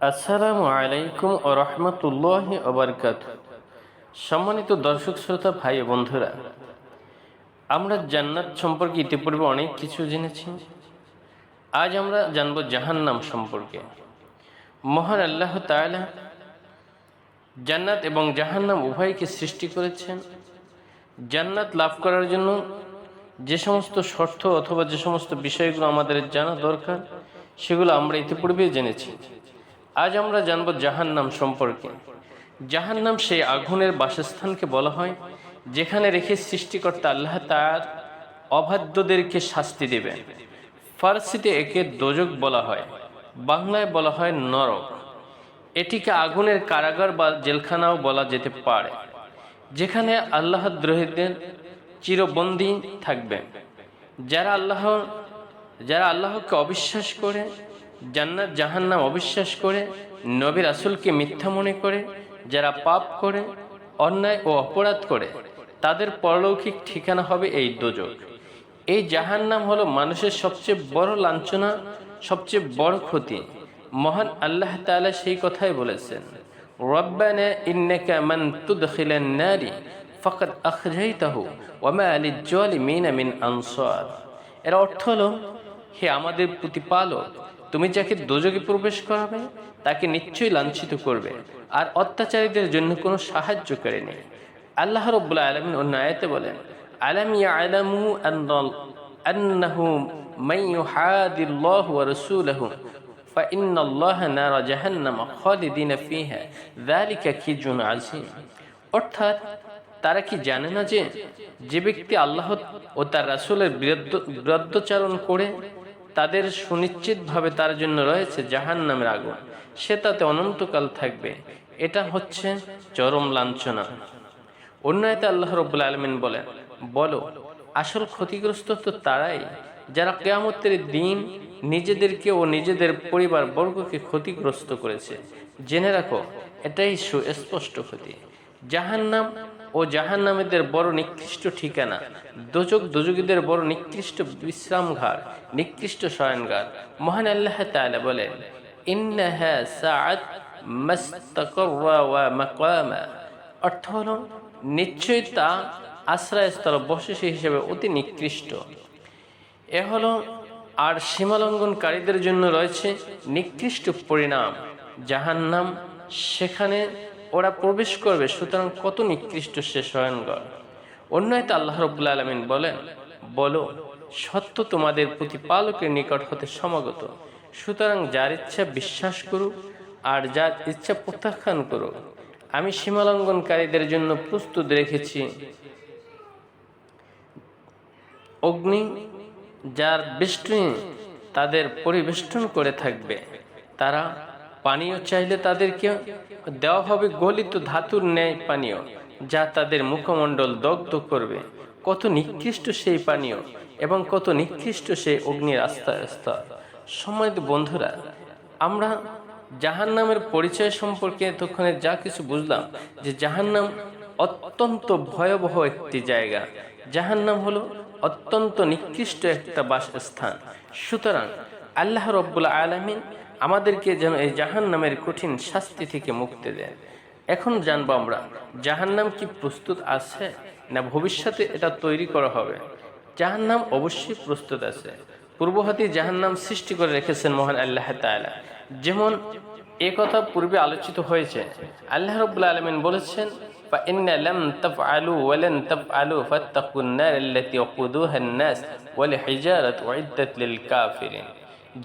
আসসালামু আলাইকুম ও রহমতুল্লাহি ওয়া বারাকাতুহু। সম্মানিত দর্শক শ্রোতা ভাই ও বন্ধুরা, আমরা জান্নাত সম্পর্কে ইতিপূর্বে অনেক কিছু জেনেছি। আজ আমরা জানব জাহান্নাম সম্পর্কে। মহান আল্লাহ তাআলা জান্নাত এবং জাহান্নাম উভয়কে সৃষ্টি করেছেন। জান্নাত লাভ করার জন্য যে সমস্ত শর্ত অথবা যে সমস্ত বিষয়গুলো আমাদের জানা দরকার, সেগুলো আমরা ইতিপূর্বে জেনেছি। আজ আমরা জানব জাহান্নাম সম্পর্কে। জাহান্নাম সেই আগুনের বাসস্থানকে বলা হয়, যেখানে রেখে সৃষ্টিকর্তা আল্লাহ তাআলা অবাধ্যদেরকে শাস্তি দেবেন। ফার্সিতে একে দোজক বলা হয়, বাংলায় বলা হয় নরক। এটিকে আগুনের কারাগার বা জেলখানাও বলা যেতে পারে, যেখানে আল্লাহদ্রোহীদের চিরবন্দী থাকবেন। যারা আল্লাহকে অবিশ্বাস করে, জান্নাত জাহান্নাম অবিশ্বাস করে, নবী রাসূলকে মিথ্যা মনে করে, যারা পাপ করে, অন্যায় ও অপরাধ করে, তাদের পরলৌকিক ঠিকানা হবে এই দোজক। এই জাহান্নাম হলো মানুষের সবচেয়ে বড় লাঞ্ছনা, সবচেয়ে বড় ক্ষতি। মহান আল্লাহ তাআলা সেই কথাই বলেছেন, রব্বানা ইন্নাকা মান তুদখিলান নারি ফাকাদ আখজাইতাহু ওয়া মা লিজ-জালিমিনা মিন আনসার। এর অর্থ হলো, হে আমাদের প্রতিপালক, তুমি যাকে দোজকে প্রবেশ করাবে তাকে নিশ্চয়ই লাঞ্ছিত করবে, আর অত্যাচারীদের জন্য কোনো সাহায্যকারী নেই। আল্লাহ রাব্বুল আলামিন অন্য আয়াতে বলেন, আলাম ইয়ালামু আন্নাহু মান ইউহাদিল্লাহু ওয়া রাসূলাহু ফাইন্নাল্লাহা নারা জাহান্নাম খালিদিনা ফিহা যালিকা খিজুন আযীম। অর্থাৎ তারা কি জানে না যে যে ব্যক্তি আল্লাহ ও তার রাসূলের বিরুদ্ধাচরণ করে, তাদের সুনিশ্চিতভাবে তার জন্য রয়েছে জাহান্নামের আগুন, সে তাতে অনন্তকাল থাকবে। এটা হচ্ছে চরম লাঞ্ছনা। অন্য আয়াতে আল্লাহ রাব্বুল আলামিন বলেন, বলো, আসল ক্ষতিগ্রস্ত তো তারাই যারা কিয়ামতের দিন নিজেদেরকে ও নিজেদের পরিবার বর্গকে ক্ষতিগ্রস্ত করেছে। জেনে রাখো, এটাই সুস্পষ্ট ক্ষতি। জাহান্নাম ও জাহান্নামীদের বড় নিকৃষ্ট ঠিকানা, দোজক দোজকীদের বড় নিকৃষ্ট বিশ্রামঘর, নিকৃষ্ট শয়নঘর। মহান আল্লাহ তাআলা বলেন, ইন্নাহা সাআত মাস্তাকাররা ওয়া মাকামা। অর্থ হলো, নিশ্চয়ই তা আশ্রয়স্থল বসতি হিসেবে অতি নিকৃষ্ট। এ হলো, আর সীমালঙ্ঘনকারীদের জন্য রয়েছে নিকৃষ্ট পরিণাম জাহান্নাম। সেখানে ওরা প্রবেশ করবে, সুতরাং কত নিকৃষ্ট সে শয়নঘর। অন্য আয়াতে আল্লাহ রাব্বুল আলামিন বলেন, বলো, সত্য তোমাদের প্রতিপালকের নিকট হতে সমাগত, সুতরাং যার ইচ্ছা বিশ্বাস করুক আর যার ইচ্ছা প্রত্যাখ্যান করুক। আমি সীমালঙ্ঘনকারীদের জন্য প্রস্তুত রেখেছি অগ্নি, যার বেষ্টনী তাদের পরিবেষ্টন করে থাকবে। তারা পানীয় চাইলে তাদেরকে দেওয়া হবে গলিত ধাতুর ন্যায় পানীয়, যা তাদের মুখমণ্ডল দগ্ধ করবে। কত নিকৃষ্ট সেই পানীয় এবং কত নিকৃষ্ট সেই অগ্নির স্তর। সম্মানিত বন্ধুরা, আমরা জাহান্নামের পরিচয় সম্পর্কে এতক্ষণে যা কিছু বুঝলাম, যে জাহান্নাম অত্যন্ত ভয়াবহ একটি জায়গা। জাহান্নাম হলো অত্যন্ত নিকৃষ্ট একটা বাসস্থান। সুতরাং আল্লাহ রাব্বুল আলামিন আমাদেরকে যেন এই জাহান্নামের কঠিন শাস্তি থেকে মুক্তি দেন। এখন জানবো আমরা, জাহান্নাম কি প্রস্তুত আছে, না ভবিষ্যতে এটা তৈরি করা হবে? জাহান্নাম অবশ্যই প্রস্তুত আছে। পূর্বহাতি জাহান্নাম সৃষ্টি করে রেখেছেন মহান আল্লাহ তাআলা। যেমন এ কথা পূর্বে আলোচিত হয়েছে, আল্লাহ রাব্বুল আলামিন বলেছেন, فإن لم تفعلوا ولن تفعلوا فاتقوا النار التي وقودها الناس والحجارة أعدت للكافرين।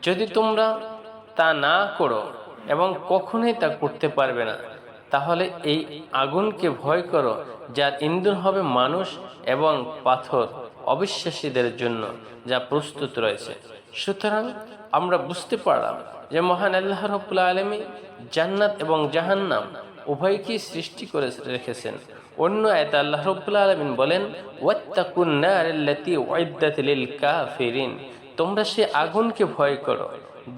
যদি তোমরা তা না করো এবং কখনোই তা করতে পারবে না, তাহলে এই আগুনকে ভয় করো, যার ইন্ধন হবে মানুষ এবং পাথর, অবিশ্বাসীদের জন্য যা প্রস্তুত রয়েছে। সুতরাং আমরা বুঝতে পারলাম যে মহান আল্লাহ রাব্বুল আলামিন জান্নাত এবং জাহান্নাম উভয়কেই সৃষ্টি করে রেখেছেন। অন্য আয়াতে আল্লাহ রাব্বুল আলামিন বলেন, ওয়াত্তাকুন নারাল্লাতী উইদ্দাত লিল কাফিরিন। তোমরা সে আগুনকে ভয় করো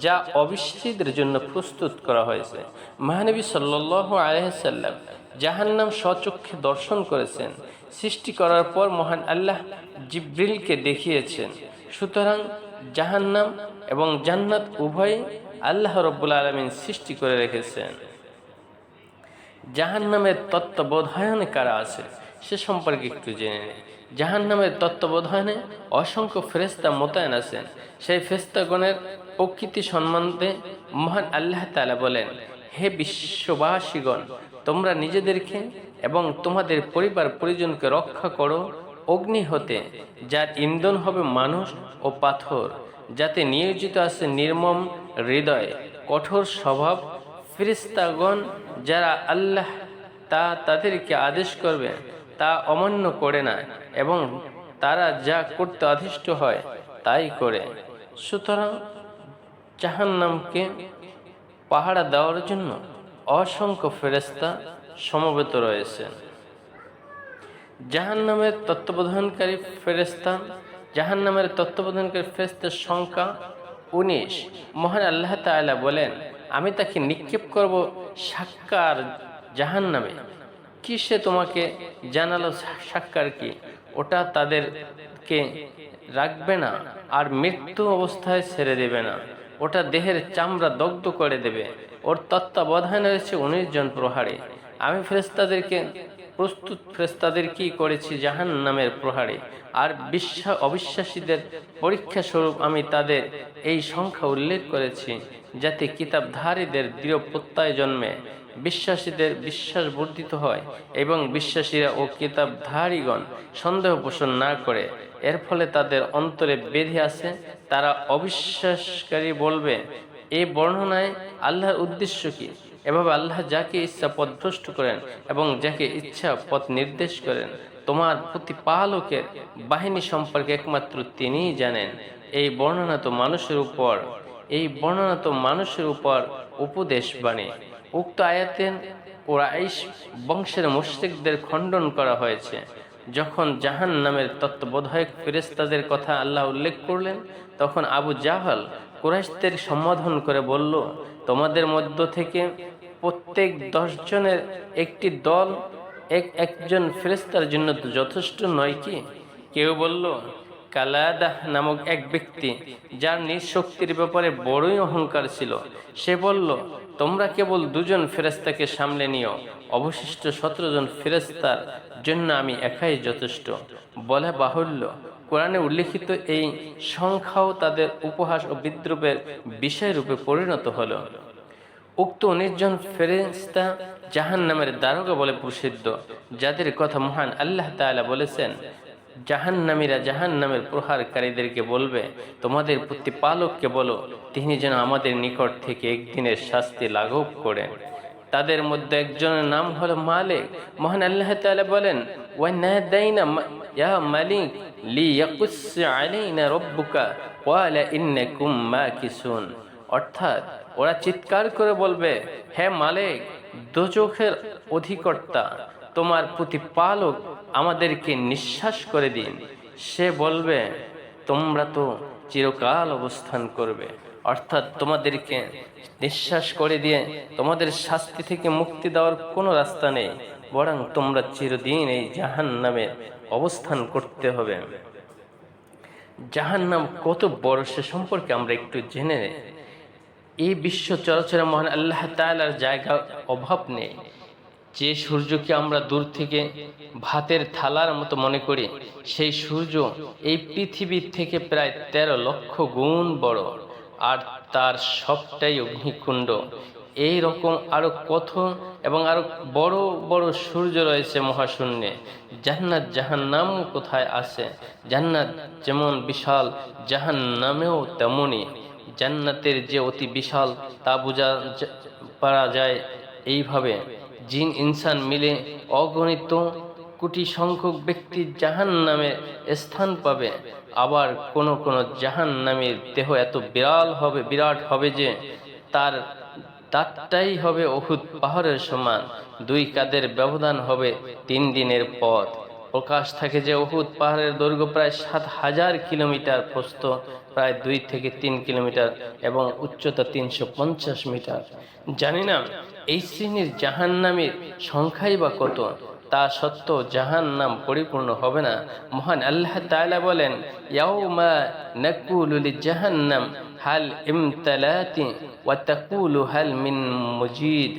যা অবিশ্বাসীদের জন্য প্রস্তুত করা হয়েছে। মহানবী সাল্লাল্লাহু আলাইহি সাল্লাম জাহান্নাম স্বচক্ষে দর্শন করেছেন। সৃষ্টি করার পর মহান আল্লাহ জিবরিলকে দেখিয়েছেন। সুতরাং জাহান্নাম এবং জান্নাত উভয় আল্লাহ রব্বুল আলামিন সৃষ্টি করে রেখেছেন। জাহান্নামের তত্ত্বাবধানে কারা আছে সে সম্পর্কে একটু জেনে নেই। জাহান্নামের তত্ত্বাবধানে অসংখ্য ফেরেশতা মোতায়েন আছেন। সেই ফেরেশতাগণের প্রকৃতি সম্বন্ধে মহান আল্লাহ তাআলা বলেন, হে বিশ্ববাসীগণ, তোমরা নিজেদেরকে এবং তোমাদের পরিবার পরিজনকে রক্ষা করো অগ্নি হতে, যার ইন্ধন হবে মানুষ ও পাথর, যাতে নিয়োজিত আছে নির্মম হৃদয়, কঠোর স্বভাব ফেরেশতাগণ, যারা আল্লাহ তাদেরকে আদেশ করবে তা অমান্য করে না এবং তারা যা করতে অধিষ্ঠ হয় তাই করে। সুতরাং জাহান্নামকে পাহারা দেওয়ার জন্য অসংখ্য ফেরেশতা সমবেত রয়েছেন। জাহান্নামের তত্ত্বাবধানকারী ফেরেশতার সংখ্যা 19। মহান আল্লাহ তাআলা বলেন, আমি তাকে নিক্ষেপ করব সাক্কার জাহান্নামে। কি সে তোমাকে জানালো সাক্কার কি? ওটা তাদেরকে রাখবে না আর মৃত্যু অবস্থায় ছেড়ে দেবে না, ওটা দেহের চামড়া দগ্ধ করে দেবে। ওর তত্ত্বাবধানে রয়েছে 19 জন প্রহারী। আমি ফেরেশতাদের কি করেছি জাহান্নামের প্রহারী, আর অবিশ্বাসীদের পরীক্ষা স্বরূপ আমি তাদের এই সংখ্যা উল্লেখ করেছি, যাতে কিতাবধারীদের দৃঢ় প্রত্যয় জন্মে, বিশ্বাসীদের বিশ্বাস বর্ধিত হয় এবং বিশ্বাসীরা ও কিতাবধারীগণ সন্দেহ পোষণ না করে। এর ফলে তাদের অন্তরে বেঁধে আছে, তারা অবিশ্বাসকারী বলবে, এই বর্ণনায় আল্লাহর উদ্দেশ্য কি? এভাবে আল্লাহ যাকে ইচ্ছা পথভ্রষ্ট করেন এবং যাকে ইচ্ছা পথ নির্দেশ করেন। তোমার প্রতিপালকের বাহিনী সম্পর্কে একমাত্র তিনিই জানেন। এই বর্ণনা তো মানুষের উপর উপদেশ বাণী। উক্ত আয়াতে কুরাইশ বংশের মুশরিকদের খণ্ডন করা হয়েছে। যখন জাহান্নামের তত্ত্বাবধায়ক ফেরেশতাদের কথা আল্লাহ উল্লেখ করলেন, তখন আবু জাহল কুরাইশদের সম্বোধন করে বলল, তোমাদের মধ্য থেকে প্রত্যেক 10 জনের একটি দল একজন ফেরেশতার জন্য যথেষ্ট নয় কি? কেউ বলল, কালাদাহ নামক এক ব্যক্তি, যার নিজ শক্তির ব্যাপারে বড়ই অহংকার ছিল, সে বলল, তোমরা কেবল 2 জন ফেরেশতাকে সামলে নিও, অবশিষ্ট 17 জন ফেরেশতার জন্য আমি একাই যথেষ্ট। বলা বাহুল্য, কোরআনে উল্লেখিত এই সংখ্যাও তাদের উপহাস ও বিদ্রুপের বিষয়রূপে পরিণত হলো। উক্ত 19 জন ফেরেশতা জাহান্নামের দারোগা বলে প্রসিদ্ধ, যাদের কথা মহান আল্লাহ তাআলা বলেছেন, জাহান্নামীরা জাহান্নামের প্রহারকারীদেরকে বলবে, তোমাদের প্রতিপালককে বলো তিনি যেন আমাদের নিকট থেকে একদিনের শাস্তি লাঘব করেন। তাদের মধ্যে একজনের নাম হলো মালিক। মহান আল্লাহ তাআলা বলেন, ওয়ানাদাইনা ইয়া মালিক লিয়াকুস আলাইনা রাব্বুকা ক্বালা ইন্নাকুম মাকিসুন। অর্থাৎ ওরা চিৎকার করে বলবে, হে মালিক, দোজখের অধিকর্তা, তোমার প্রতিপালক আমাদেরকে নিঃশ্বাস করে দিন। সে বলবে, তোমরা তো চিরকাল অবস্থান করবে। অর্থাৎ তোমাদেরকে নিঃশ্বাস করে দিয়ে তোমাদের শাস্তি থেকে মুক্তি দেওয়ার কোনো রাস্তা নেই, বরং তোমরা চিরদিন এই জাহান্নামে অবস্থান করতে হবে। জাহান্নাম কত বড় সে সম্পর্কে আমরা একটু জেনে নেই। এই বিশ্ব চরাচরে মহান আল্লাহ তাআলার জায়গা অভাব নেই। যে সূর্যকে আমরা দূর থেকে ভাতের থালার মতো মনে করি, সেই সূর্য এই পৃথিবীর থেকে প্রায় 13 লক্ষ গুণ বড়, আর তার সবটাই অগ্নিকুণ্ড। এই রকম আরো কত এবং আরো বড় বড় সূর্য রয়েছে মহাশূন্যে। জান্নাত জাহান্নাম কোথায় আছে? জান্নাত যেমন বিশাল, জাহান্নামেও তেমনই। জান্নাতের যে অতি বিশাল তা বোঝা পারা যায় এইভাবে, জিন ইনসান মিলে অগণিত কোটি সংখ্যক ব্যক্তি জাহান্নামে স্থান পাবে। আবার কোন কোন জাহান্নামীর দেহ এত বিরাট হবে যে তার দাঁতটাই হবে উহুদ পাহাড়ের সমান। 2 কাঁধের ব্যবধান হবে 3 দিনের পথ। প্রকাশ থাকে যে উহুদ পাহাড়ের দৈর্ঘ্য প্রায় 7000 কিলোমিটার, প্রস্থ প্রায় 2 থেকে 3 কিলোমিটার এবং উচ্চতা 350 মিটার। জানি না এই শ্রেণীর জাহান্নামীর সংখ্যাই বা কত, তা সত্ত্বেও জাহান্নাম পরিপূর্ণ হবে না। মহান আল্লাহ তাআলা বলেন, ইয়াউমা নাকুলু লিজাহান্নাম হাল ইমতালাতি ওয়া তাকুলু হাল মিন মুজিদ,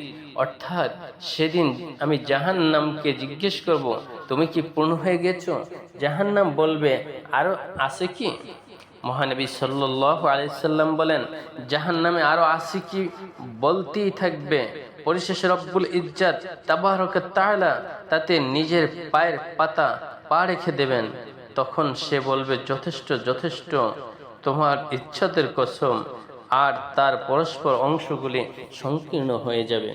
অর্থাৎ সেদিন আমি জাহান্নামকে জিজ্ঞেস করব, তুমি কি পূর্ণ হয়ে গেছো? জাহান্নাম বলবে, আরো আছে কি? মহানবী সাল্লাল্লাহু আলাইহি সাল্লাম বলেন, জাহান্নামে আরো আছে কি বলতেই থাকবে। পরিশেষে রব্বুল ইজ্জত তাবারাকা তাআলা তাতে নিজের পায়ের পাতা পা রেখে দেবেন। তখন সে বলবে, যথেষ্ট যথেষ্ট, তোমার ইচ্ছাতের কসম, আর তার পরস্পর অংশগুলি সংকীর্ণ হয়ে যাবে।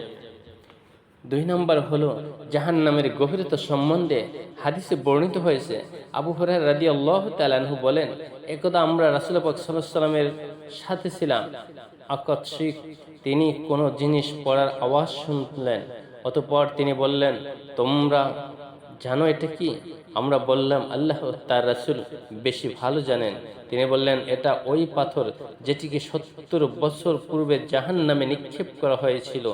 2 নম্বর হলো জাহান্নামের গভীরতা সম্বন্ধে হাদিসে বর্ণিত হয়েছে। আবু হুরায়রা রাদিয়াল্লাহু তাআলা আনহু বলেন, একদা আমরা রাসূল পাক সাল্লাল্লাহু আলাইহি ওয়াসাল্লামের সাথে ছিলাম। আকস্মিক তিনি কোনো জিনিস পড়ার আওয়াজ শুনলেন। অতঃপর তিনি বললেন, তোমরা জানো এটা কি? আমরা বললাম, আল্লাহ ও তার রাসূল বেশি ভালো জানেন। তিনি বললেন, এটা ওই পাথর যেটিকে 70 বছর পূর্বে জাহান্নামে নিক্ষেপ করা হয়েছিল,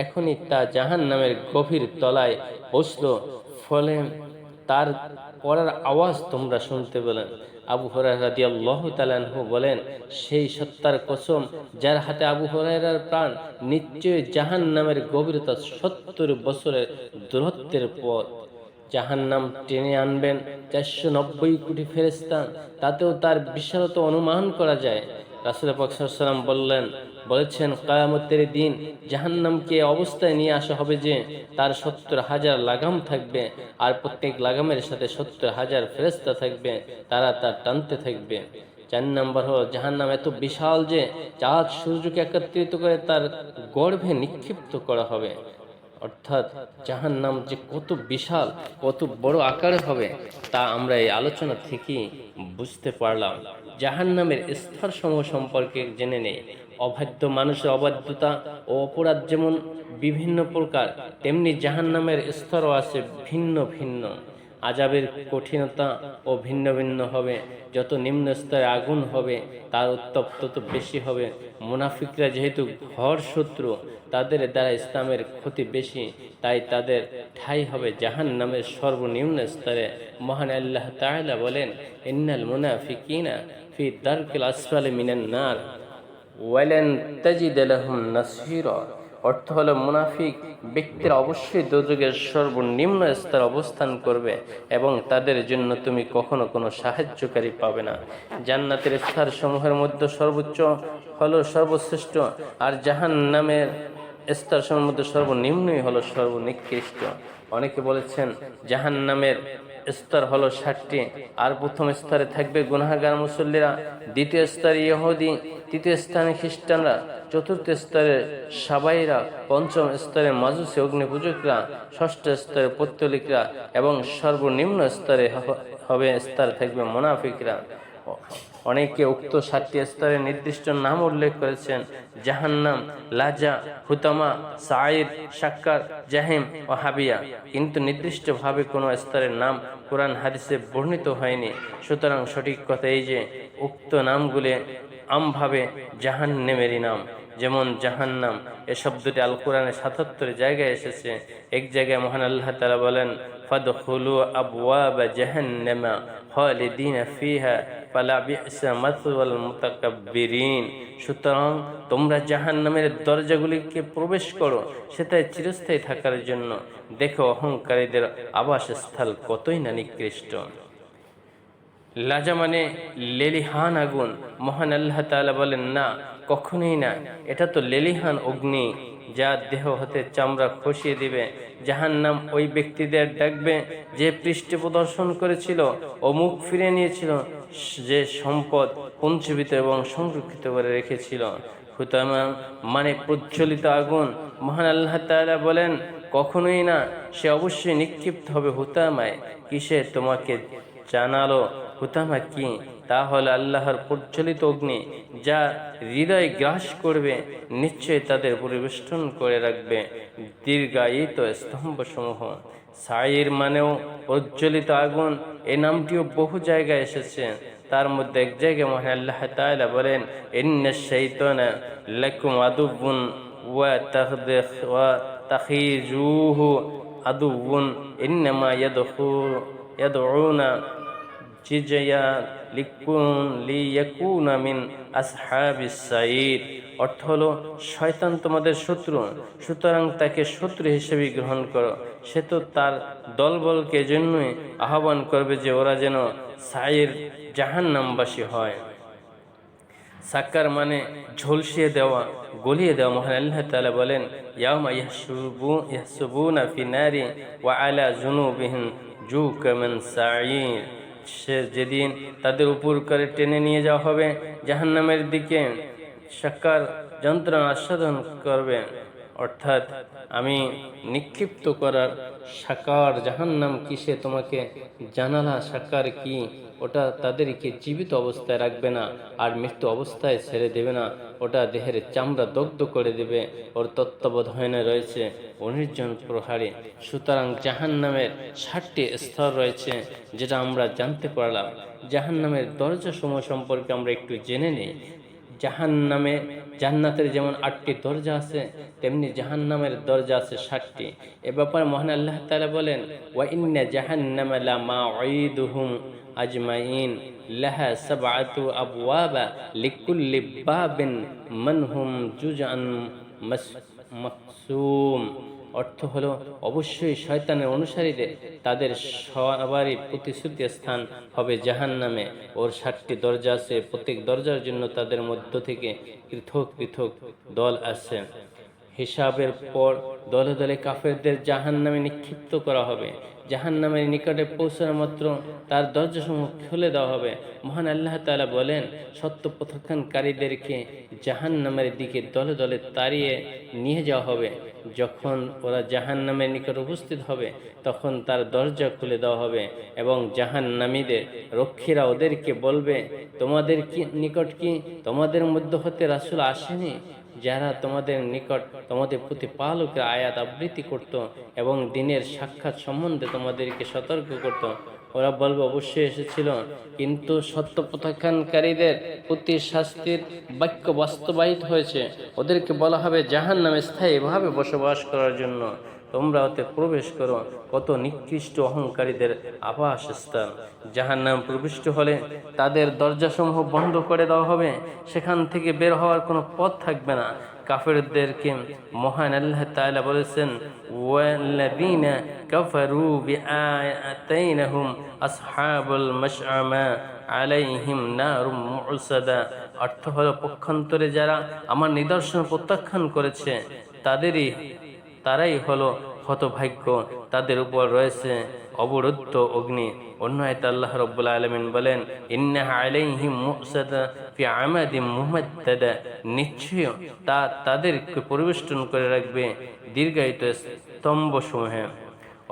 এখনই তা জাহান্নামের গভীর তলায় পৌঁছলো, ফলে তার পড়ার আওয়াজ তোমরা শুনতে পেলেন। আবু হুরায়রা রাদিয়াল্লাহু তাআলা আনহু বলেন, সেই সত্তার কসম যার হাতে আবু হুরায়রার প্রাণ, নিশ্চয়ই জাহান্নামের গভীরতা 70 বছরের দূরত্বের পথ। জাহান্নাম টেনে আনবেন 490 কোটি ফেরেশতা, তাতেও তার বিশালতা অনুমান করা যায়। রাসূল পাক সাল্লাল্লাহু আলাইহি ওয়াসাল্লাম বলেছেন, কিয়ামতের দিন জাহান্নামকে অবস্থায় নিয়ে আসা হবে যে তার 70,000 লাগাম থাকবে, আর প্রত্যেক লাগামের সাথে 70,000 ফেরেশতা থাকবে, তারা তা টানতে থাকবে। 4 নম্বর হলো জাহান্নাম এত বিশাল যে চাঁদ সূর্যকে একত্রিত করে তার গর্ভে নিক্ষিপ্ত করা হবে। অর্থাৎ জাহান্নাম যে কত বিশাল, কত বড় আকারে হবে, তা আমরা এই আলোচনা থেকে বুঝতে পারলাম। জাহান্নামের স্তরসমূহ সম্পর্কে জেনে নেই। অবাধ্য মানুষের অবাধ্যতা ও অপরাধ যেমন বিভিন্ন প্রকার, তেমনি জাহান্নামের স্তরও আছে ভিন্ন ভিন্ন। আযাবের কঠিনতা ও ভিন্ন ভিন্ন হবে। যত নিম্ন স্তরে আগুন হবে, তার উত্তপ্ত তত বেশি হবে। মুনাফিকরা যেহেতু ঘর শত্রু, তাদের দ্বারা ইসলামের ক্ষতি বেশি, তাই তাদের ঠাঁই হবে জাহান্নামের সর্বনিম্ন স্তরে। মহান আল্লাহ তাআলা বলেন, ইন্নাল মুনাফিকিনা ফি দারকিল আসফালি মিনান নার ওয়ালান তাজিদ লাহুম নাসীরা। অর্থ হলো, মুনাফিক ব্যক্তিরা অবশ্যই দোজখের সর্বনিম্ন স্তরে অবস্থান করবে এবং তাদের জন্য তুমি কখনো কোনো সাহায্যকারী পাবে না। জান্নাতের স্তরসমূহের মধ্যে সর্বোচ্চ হলো সর্বশ্রেষ্ঠ, আর জাহান্নামের স্তরসমূহের মধ্যে সর্বনিম্নই হলো সর্বনিকৃষ্ট। অনেকে বলেছেন জাহান্নামের স্তর হলো 60টি, আর প্রথম স্তরে থাকবে গুনাহগার মুসল্লিরা, দ্বিতীয় স্তরে ইহুদি, তৃতীয় স্থানে খ্রিস্টানরা, চতুর্থ স্তরে সাবাইরা, পঞ্চম স্তরে মাজুসী অগ্নিপূজকরা, ষষ্ঠ স্তরে পৌত্তলিকরা এবং সর্বনিম্ন স্তরে স্তরে থাকবে মুনাফিকরা। অনেকে উক্ত 7টি স্তরের নির্দিষ্ট নাম উল্লেখ করেছেন: জাহান্নাম, লাজা, হুতামা, সাঈর, সাক্কার, জাহিম ও হাবিয়া। কিন্তু নির্দিষ্টভাবে কোনো স্তরের নাম কোরআন হাদিসে বর্ণিত হয়নি। সুতরাং সঠিক কথা এই যে উক্ত নামগুলি আমভাবে জাহান্নামেরই নাম। যেমন জাহান্নাম এ শব্দটি আল কোরআনে 77 জায়গায় এসেছে। এক জায়গায় মহান আল্লাহ তাআলা বলেন, ফাদখুলু আবওয়াবা জাহান্নামা খালিদিনা ফিহা ফালা বি'সা মাসওয়াল মুতাকাব্বিরিন। সুতরাং তোমরা জাহান্নামের দরজাগুলিকে প্রবেশ করো, সেটাই চিরস্থায়ী থাকার জন্য। দেখো অহংকারীদের আবাসস্থল কতই না নিকৃষ্ট। লাজা মানে লেলিহান আগুন। মহান আল্লাহ তাআলা বলেন, না, কখনোই না, এটা তো লেলিহান অগ্নি, যা দেহ হতে চামড়া খসিয়ে দিবে। জাহান্নাম ওই ব্যক্তিদের ডাকবে যে পৃষ্ঠে প্রদর্শন করেছিল ও মুখ ফিরে নিয়েছিল, যে সম্পদ পঞ্জীবিত এবং সংরক্ষিত করে রেখেছিল। হুতামা মানে প্রজ্বলিত আগুন। মহান আল্লাহ তাআলা বলেন, কখনোই না, সে অবশ্যই নিক্ষিপ্ত হবে হুতামায়। কিসে তোমাকে জানালো হুতামা কি? তা হলো আল্লাহর প্রজ্বলিত অগ্নি, যা হৃদয় গ্রাস করবে। নিশ্চয়ই তাদের পরিবেষ্টন করে রাখবে দীর্ঘায়িত স্তম্ভসমূহ। সাঈর মানেও প্রজ্বলিত আগুন। এই নামটিও বহু জায়গায় এসেছে। তার মধ্যে এক জায়গায় মহান আল্লাহ তাআলা বলেন, ইন্নাশ শাইতানা লাকুম আদুউন ওয়া তাখিজুহু আদুউন ইন্নামা ইয়াদউনা জিজায়া লিয়াকুনা মিন আসহাবিস সাঈদ। অর্থ হলো শয়তান তোমাদের শত্রু, সুতরাং তাকে শত্রু হিসেবে গ্রহণ করো। সে তো তার দলবলকে জন্যই আহ্বান করবে যে ওরা যেন সাঈর জাহান্নামবাসী হয়। সাক্কার মানে ঝলসিয়ে দেওয়া, গলিয়ে দেওয়া। মহান আল্লাহ তাআলা বলেন, ইয়াউমা ইয়াহসুবুনা ফি নারি ওয়া আলা জুনুবিহিম জুকা মিন সাঈর। সে যেদিন তাদের উপর করে টেনে নিয়ে যাওয়া হবে জাহান্নামের দিকে, সাক্কার যন্ত্রণা আস্বাদন করবে। অর্থাৎ আমি নিক্ষিপ্ত করার সাকার জাহান্নাম কিসে তোমাকে জানালা, সাকার কি ওটা তাদেরকে জীবিত অবস্থায় রাখবে না আর মৃত্যু অবস্থায় ছেড়ে দেবে না, ওটা দেহের চামড়া দগ্ধ করে দেবে। ওর তত্ত্বাবধানে রয়েছে 19 জন প্রহারী। সুতরাং জাহান্নামের 60টি স্তর রয়েছে, যেটা আমরা জানতে পারলাম। জাহান্নামের দরজা সমূহ সম্পর্কে আমরা একটু জেনে নিই। জাহান্নামে, জান্নাতের যেমন 8টি দরজা আছে, তেমনি জাহান্নামের দরজা আছে 60টি। এ ব্যাপারে মহান আল্লাহ তাআলা বলেন, ওয়া ইন্না জাহান্নামা লামাউইদুহুম আজমাইন লাহা সাবআতু আবওয়াবা লিকুল্লি বাবিন মানহুম জুজআন মাকসুম। অর্থ হলো অবশ্যই শয়তানের অনুসারীদের তাদের সবারই প্রতিশ্রুতি স্থান হবে জাহান্নামে। ওর 60টি দরজা আছে, প্রত্যেক দরজার জন্য তাদের মধ্য থেকে পৃথক পৃথক দল আছে। হিসাবের পর দলে দলে কাফেরদের জাহান্নামে নিক্ষিপ্ত করা হবে। জাহান্নামের নিকটে পৌঁছানো মাত্র তার দরজাসমূহ খুলে দেওয়া হবে। মহান আল্লাহ তাআলা বলেন, সত্য প্রত্যাখ্যানকারীদেরকে জাহান্নামের দিকে দলে দলে তাড়িয়ে নিয়ে যাওয়া হবে। যখন ওরা জাহান্নামের নিকট উপস্থিত হবে, তখন তার দরজা খুলে দেওয়া হবে এবং জাহান্নামীদের রক্ষীরা ওদেরকে বলবে, তোমাদের নিকট কি তোমাদের মধ্য হতে রাসূল আসেনি, যারা তোমাদের নিকট তোমাদের প্রতিপালকের আয়াত আবৃত্তি করত এবং দিনের সাক্ষাৎ সম্বন্ধে তোমাদেরকে সতর্ক করত? ওরা বলবে, অবশ্যই এসেছিল, কিন্তু সত্য প্রত্যাখ্যানকারীদের প্রতি শাস্তির বাক্য বাস্তবায়িত হয়েছে। ওদেরকে বলা হবে জাহান্নামে স্থায়ীভাবে বসবাস করার জন্য তোমরা ওতে প্রবেশ করো। কত নিকৃষ্ট অহংকারীদের আবাসস্থান। জাহান্নাম প্রবিষ্ট হলে তাদের দরজাসমূহ বন্ধ করে দেওয়া হবে, সেখান থেকে বের হওয়ার কোনো পথ থাকবে না। কাফেরদেরকে মহান আল্লাহ তাআলা বলেছেন, ওয়াল্লাযীনা কাফারু বিআয়াতিনাহুম আসহাবুল মাশআমা আলাইহিম নারুম মুসাদা। অর্থ হলো পক্ষান্তরে যারা আমার নিদর্শন প্রত্যাখ্যান করেছে তারাই হলো হতভাগ্য, তাদের উপর রয়েছে অবরুদ্ধ অগ্নি। অন্য আয়াতে আল্লাহ রাব্বুল আলামিন বলেন, ইন্নাহা আলাইহিম মুসাদা ফি আমাদিম মুমাদ্দাদা। নিশ্চয় তাদেরকে পরিবেষ্টন করে রাখবে দীর্ঘায়িত স্তম্ভসমূহে।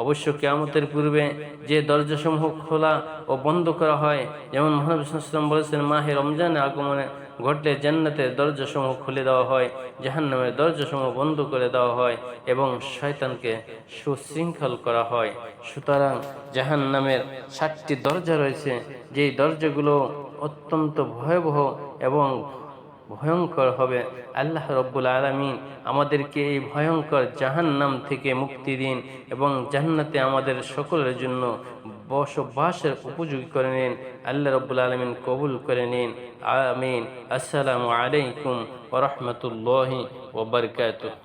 অবশ্য কিয়ামতের পূর্বে যে দরজাসমূহ খোলা ও বন্ধ করা হয়, যেমন মুহাম্মদ সাল্লাল্লাহু আলাইহি ওয়াসাল্লাম বলেছেন, মাহে রমজানের আগমনে ঘটলে জান্নাতের দরজাসমূহ খুলে দেওয়া হয়, জাহান্নামের দরজাসমূহ বন্ধ করে দেওয়া হয় এবং শয়তানকে সুশৃঙ্খল করা হয়। সুতরাং জাহান্নামের 60টি দরজা রয়েছে, যেই দরজাগুলো অত্যন্ত ভয়াবহ এবং ভয়ঙ্কর হবে। আল্লাহ রাব্বুল আলামিন আমাদেরকে এই ভয়ঙ্কর জাহান্নাম থেকে মুক্তি দিন এবং জান্নাতে আমাদের সকলের জন্য বসবাসের উপযোগী করে নিন। আল্লাহ রাব্বুল আলামিন কবুল করে নিন। আমিন। আসসালামু আলাইকুম ওয়া রাহমাতুল্লাহি ওয়া বারাকাতুহু।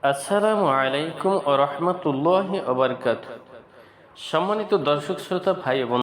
আসসালামু আলাইকুম ওয়া রাহমাতুল্লাহি ওয়া বারাকাতুহু। সম্মানিত দর্শক শ্রোতা ভাই এবং